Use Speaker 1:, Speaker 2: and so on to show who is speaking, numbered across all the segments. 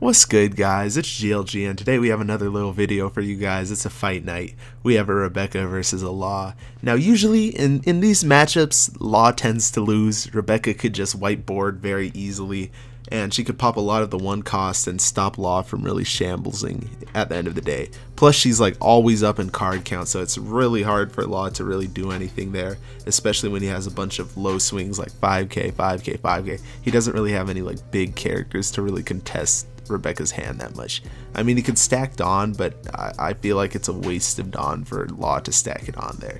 Speaker 1: What's good, guys? It's GLG, and today we have another little video for you guys. It's a fight night. We have a Rebecca versus a Law. Now, usually in these matchups, Law tends to lose. Rebecca could just whiteboard very easily, and she could pop a lot of the one cost and stop Law from really shambling at the end of the day. Plus, she's like always up in card count, so it's really hard for Law to really do anything there, especially when he has a bunch of low swings like 5k, 5k, 5k. He doesn't really have any like big characters to really contest Rebecca's hand that much. I mean, he could stack Dawn, but I feel like it's a waste of Dawn for Law to stack it on there.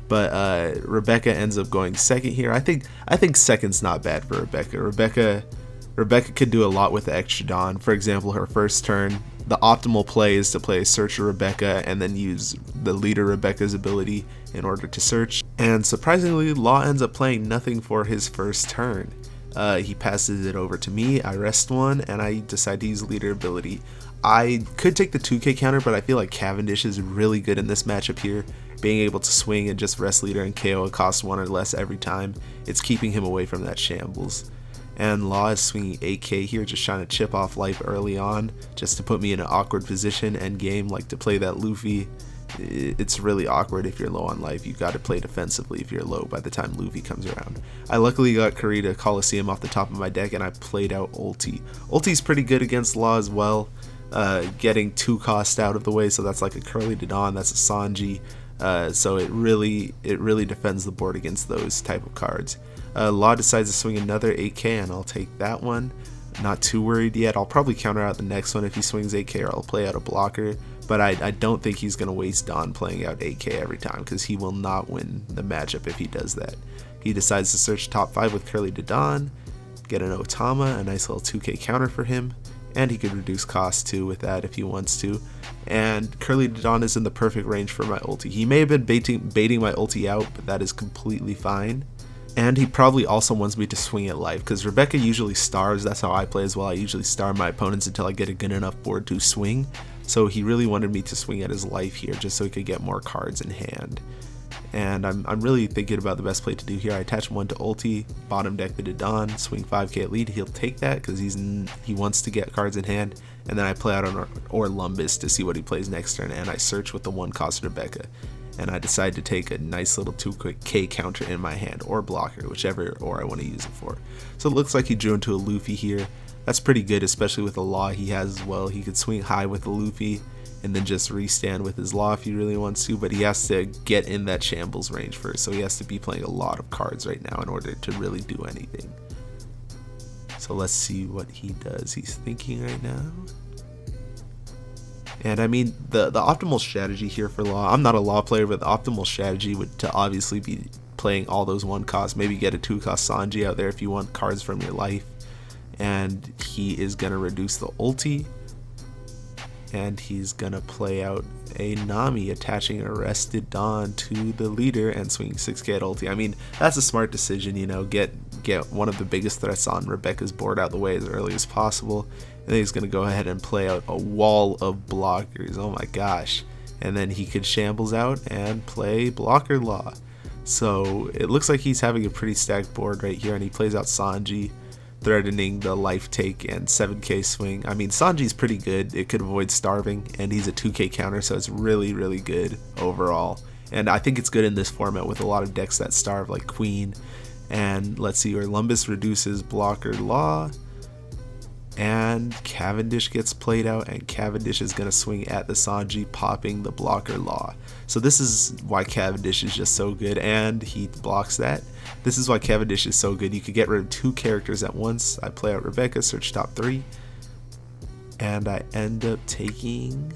Speaker 1: But Rebecca ends up going second here. I think second's not bad for Rebecca. Rebecca could do a lot with the extra Dawn. For example, her first turn, the optimal play is to play Searcher Rebecca and then use the leader Rebecca's ability in order to search. And surprisingly, Law ends up playing nothing for his first turn. He passes it over to me, I rest one, and I decide to use leader ability. I could take the 2k counter, but I feel like Cavendish is really good in this matchup here. Being able to swing and just rest leader and KO a cost 1 or less every time, it's keeping him away from that shambles. And Law is swinging 8k here, just trying to chip off life early on, just to put me in an awkward position end game, like to play that Luffy. It's really awkward if you're low on life. You've got to play defensively if you're low by the time Luffy comes around. I luckily got Kurita Coliseum off the top of my deck, and I played out Ulti. Ulti's pretty good against Law as well, getting 2 costs out of the way, so that's like a Curly to Dawn, that's a Sanji, so it really defends the board against those type of cards. Law decides to swing another 8k, and I'll take that one. Not too worried yet. I'll probably counter out the next one if he swings 8k, or I'll play out a blocker. But I don't think he's going to waste Dawn playing out 8k every time, because he will not win the matchup if he does that. He decides to search top 5 with Curly to Dawn, get an Otama, a nice little 2k counter for him, and he could reduce cost too with that if he wants to. And Curly to Dawn is in the perfect range for my ulti. He may have been baiting my ulti out, but that is completely fine. And he probably also wants me to swing at life, because Rebecca usually stars. That's how I play as well. I usually star my opponents until I get a good enough board to swing. So he really wanted me to swing at his life here, just so he could get more cards in hand. And I'm really thinking about the best play to do here. I attach 1 to ulti, bottom deck the Dawn, swing 5k at lead. He'll take that because he wants to get cards in hand. And then I play out on Orlumbus to see what he plays next turn, and I search with the 1 cost Rebecca. And I decide to take a nice little 2k counter in my hand, or blocker, whichever or I want to use it for. So it looks like he drew into a Luffy here. That's pretty good, especially with the Law he has as well. He could swing high with the Luffy and then just restand with his Law if he really wants to, but he has to get in that shambles range first, so he has to be playing a lot of cards right now in order to really do anything. So let's see what he does. He's thinking right now. And I mean, the optimal strategy here for Law, I'm not a Law player, but the optimal strategy would to obviously be playing all those 1 costs, maybe get a 2 cost Sanji out there if you want cards from your life. And he is going to reduce the ulti, and he's going to play out a Nami, attaching Arrested Dawn to the leader and swinging 6k at ulti. I mean, that's a smart decision, you know, get one of the biggest threats on Rebecca's board out of the way as early as possible, and then he's going to go ahead and play out a wall of blockers. Oh my gosh. And then he could shambles out and play blocker Law. So it looks like he's having a pretty stacked board right here, and he plays out Sanji, threatening the life take and 7k swing. I mean, Sanji's pretty good. It could avoid starving, and he's a 2k counter, so it's really good overall. And I think it's good in this format with a lot of decks that starve, like Queen. And let's see, Orlumbus reduces blocker Law, and Cavendish gets played out, and Cavendish is going to swing at the Sanji, popping the blocker Law. So this is why Cavendish is just so good, and he blocks that. This is why Cavendish is so good. You could get rid of 2 characters at once. I play out Rebecca, search top 3, and I end up taking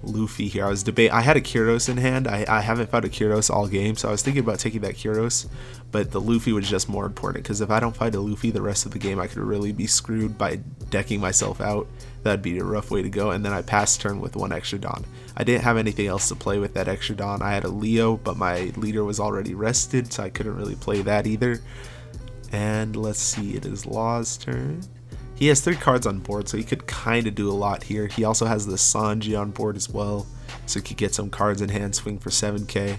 Speaker 1: Luffy here. I had a Kyros in hand. I haven't found a Kyros all game, so I was thinking about taking that Kyros, but the Luffy was just more important, because if I don't find a Luffy the rest of the game, I could really be screwed by decking myself out. That'd be a rough way to go. And then I passed turn with 1 extra Dawn. I didn't have anything else to play with that extra Dawn. I had a Leo, but my leader was already rested, so I couldn't really play that either. And let's see, it is Law's turn. He has 3 cards on board, so he could kind of do a lot here. He also has the Sanji on board as well, so he could get some cards in hand, swing for 7k.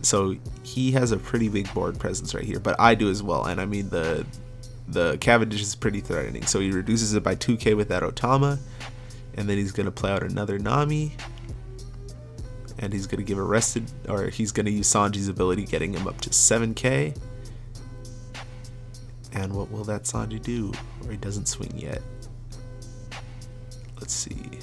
Speaker 1: So he has a pretty big board presence right here, but I do as well. And I mean, the the Cavendish is pretty threatening. So he reduces it by 2k with that Otama, and then he's going to play out another Nami, and he's going to give Arrested, or he's going to use Sanji's ability, getting him up to 7k. And what will that Sanji do? Or he doesn't swing yet. Let's see.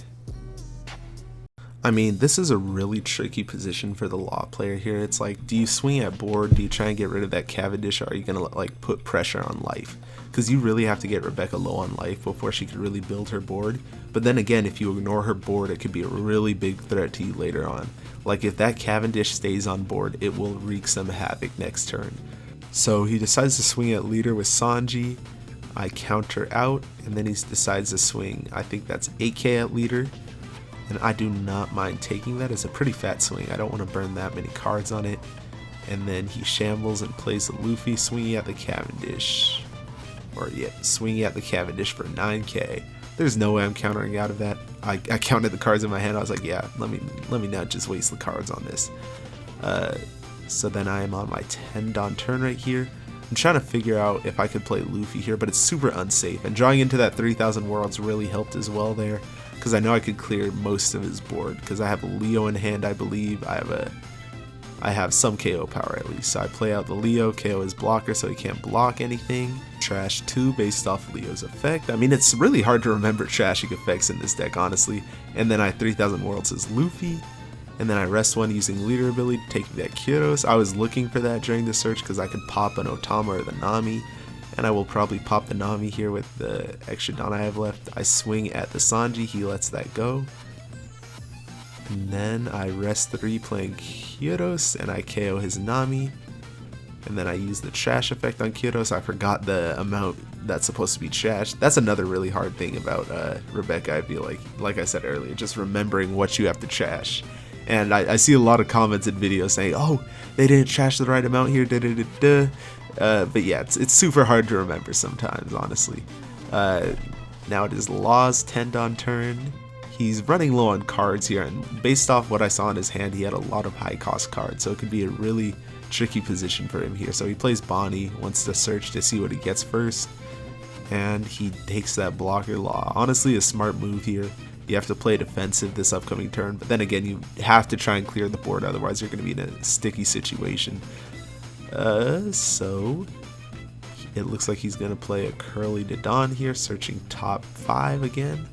Speaker 1: I mean, this is a really tricky position for the Law player here. It's like, do you swing at board? Do you try and get rid of that Cavendish? Or are you going to like put pressure on life? Because you really have to get Rebecca low on life before she could really build her board. But then again, if you ignore her board, it could be a really big threat to you later on. Like if that Cavendish stays on board, it will wreak some havoc next turn. So he decides to swing at leader with Sanji. I counter out, and then he decides to swing, I think that's 8k at leader. And I do not mind taking that. It's a pretty fat swing. I don't want to burn that many cards on it. And then he shambles and plays the Luffy, swinging at the Cavendish. Or yeah, swinging at the Cavendish for 9k. There's no way I'm countering out of that. I counted the cards in my hand. I was like, yeah, let me not just waste the cards on this. So then I am on my 10 Dawn turn right here. I'm trying to figure out if I could play Luffy here, but it's super unsafe. And drawing into that 3000 worlds really helped as well there, because I know I could clear most of his board, because I have Leo in hand, I believe. I have some KO power at least. So I play out the Leo, KO his blocker so he can't block anything. Trash 2 based off Leo's effect. I mean, it's really hard to remember trashing effects in this deck, honestly. And then I 3000 worlds as Luffy. And then I rest 1 using leader ability to take that Kyros. I was looking for that during the search because I could pop an Otama or the Nami. And I will probably pop the Nami here with the extra Dawn I have left. I swing at the Sanji, he lets that go. And then I rest 3 playing Kyros, and I KO his Nami. And then I use the trash effect on Kyros. I forgot the amount that's supposed to be trashed. That's another really hard thing about Rebecca, I feel like I said earlier, just remembering what you have to trash. And I see a lot of comments and videos saying, oh, they didn't trash the right amount here, but yeah, it's super hard to remember sometimes, honestly. Now it is Law's 10 Dawn turn. He's running low on cards here, and based off what I saw in his hand, he had a lot of high cost cards, so it could be a really tricky position for him here. So he plays Bonnie, wants to search to see what he gets first, and he takes that blocker Law. Honestly, a smart move here. You have to play defensive this upcoming turn, but then again, you have to try and clear the board, otherwise you're going to be in a sticky situation. So it looks like he's going to play a Curly to Dawn here, searching top 5 again.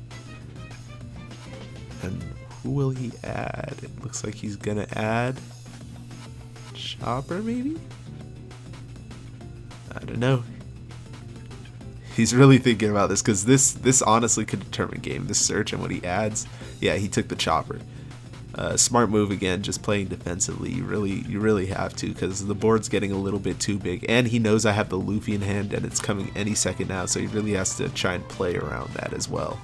Speaker 1: And who will he add? It looks like he's going to add Chopper, maybe? I don't know. He's really thinking about this, because this honestly could determine game. This search and what he adds. Yeah, he took the Chopper. Smart move again, just playing defensively. You really have to, because the board's getting a little bit too big, and he knows I have the Luffy in hand and it's coming any second now, so he really has to try and play around that as well.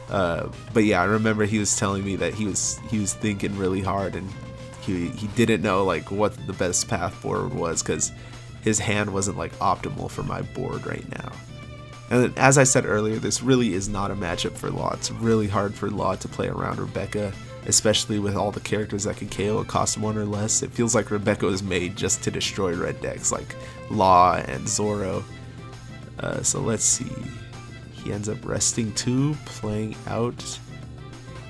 Speaker 1: But yeah, I remember he was telling me that he was thinking really hard, and he didn't know like what the best path forward was, because his hand wasn't like optimal for my board right now. And as I said earlier, this really is not a matchup for Law. It's really hard for Law to play around Rebecca, especially with all the characters that can KO a cost 1 or less. It feels like Rebecca was made just to destroy red decks like Law and Zoro. So let's see. He ends up resting 2, playing out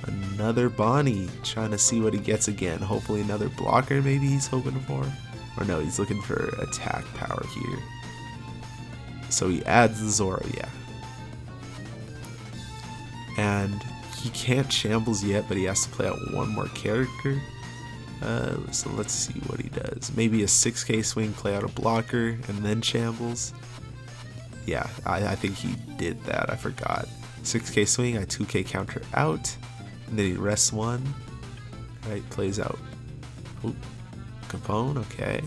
Speaker 1: another Bonnie, trying to see what he gets again. Hopefully another blocker maybe he's hoping for. Or no, he's looking for attack power here. So he adds the Zoro, yeah. And he can't shambles yet, but he has to play out 1 more character. So let's see what he does. Maybe a 6k swing, play out a blocker, and then shambles. Yeah, I think he did that, I forgot. 6k swing, I 2k counter out, and then he rests 1. Right, plays out. Oop, Capone, okay.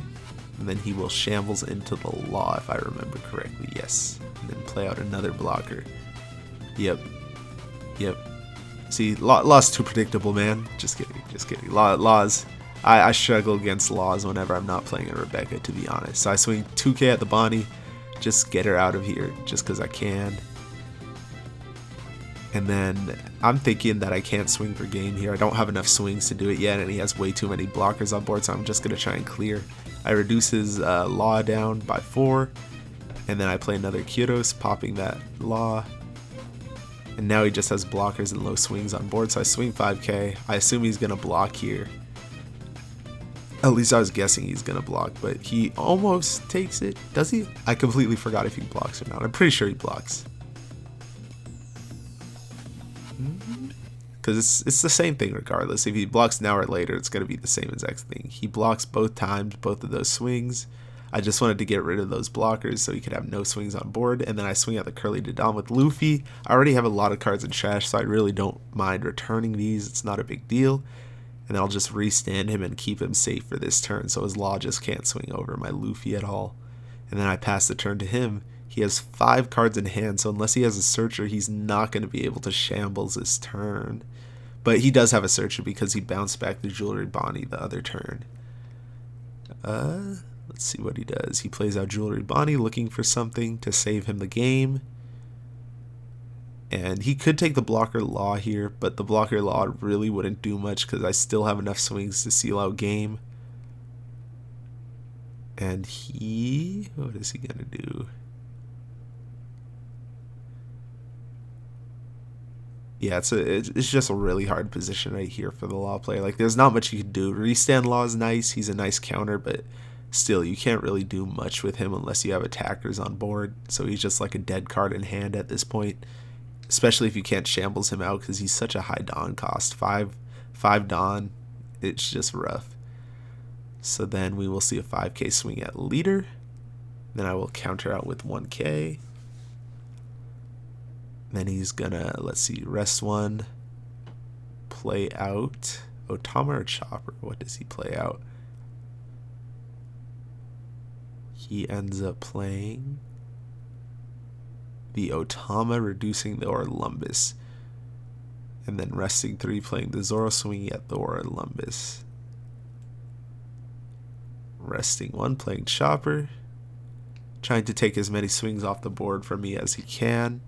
Speaker 1: And then he will shambles into the Law, if I remember correctly, yes. And then play out another blocker. Yep. See, Law's too predictable, man. Just kidding. Laws. I struggle against Laws whenever I'm not playing a Rebecca, to be honest. So I swing 2k at the Bonnie, just get her out of here, just because I can. And then I'm thinking that I can't swing for game here. I don't have enough swings to do it yet, and he has way too many blockers on board, so I'm just going to try and clear. I reduce his Law down by 4, And then I play another Kyrros, popping that Law. And now he just has blockers and low swings on board, so I swing 5k. I assume he's going to block here. At least I was guessing he's going to block, but he almost takes it. Does he? I completely forgot if he blocks or not. I'm pretty sure he blocks. Because it's the same thing regardless. If he blocks now or later, it's going to be the same exact thing. He blocks both times, both of those swings. I just wanted to get rid of those blockers so he could have no swings on board. And then I swing at the Curly Dodon with Luffy. I already have a lot of cards in trash, so I really don't mind returning these. It's not a big deal. And I'll just restand him and keep him safe for this turn, so his Law just can't swing over my Luffy at all. And then I pass the turn to him. He has 5 cards in hand, so unless he has a Searcher, he's not going to be able to shambles this turn. But he does have a Searcher because he bounced back the Jewelry Bonnie the other turn. Let's see what he does. He plays out Jewelry Bonnie, looking for something to save him the game. And he could take the blocker Law here, but the blocker Law really wouldn't do much because I still have enough swings to seal out game. And what is he going to do? Yeah, it's just a really hard position right here for the Law player. Like, there's not much you can do. Restand Law is nice. He's a nice counter, but still, you can't really do much with him unless you have attackers on board. So he's just like a dead card in hand at this point, especially if you can't shambles him out because he's such a high Don cost. 5 Don, it's just rough. So then we will see a 5k swing at leader. Then I will counter out with 1k. Then he's gonna, let's see, rest 1, play out Otama or Chopper. What does he play out? He ends up playing the Otama, reducing the Orlumbus. And then resting 3, playing the Zoro, swinging at the Orlumbus. Resting 1, playing Chopper. Trying to take as many swings off the board from me as he can.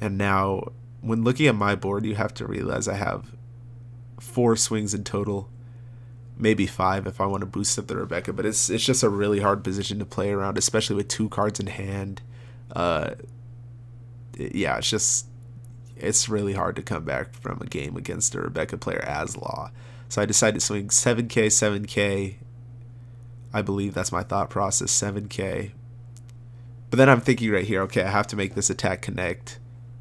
Speaker 1: And now, when looking at my board, you have to realize I have 4 swings in total. Maybe 5 if I want to boost up the Rebecca. But it's just a really hard position to play around, especially with 2 cards in hand. Yeah, it's really hard to come back from a game against a Rebecca player as Law. So I decided to swing 7k. I believe that's my thought process, 7k. But then I'm thinking right here, okay, I have to make this attack connect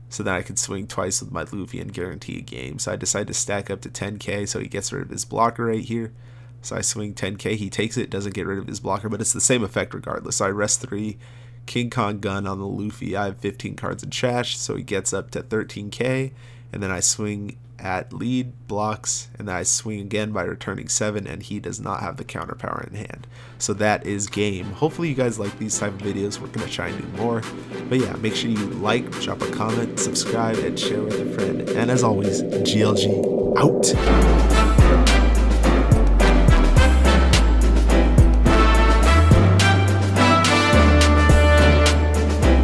Speaker 1: so that I can swing twice with my Luffy and guarantee a game. So I decided to stack up to 10k so he gets rid of his blocker right here. So I swing 10k, he takes it, doesn't get rid of his blocker, but it's the same effect regardless. So I rest 3, King Kong Gun on the Luffy. I have 15 cards in trash, so he gets up to 13k. And then I swing at lead, blocks, and then I swing again by returning 7, and he does not have the counter power in hand. So that is game. Hopefully you guys like these type of videos. We're going to try and do more. But yeah, make sure you like, drop a comment, subscribe, and share with a friend. And as always, GLG out.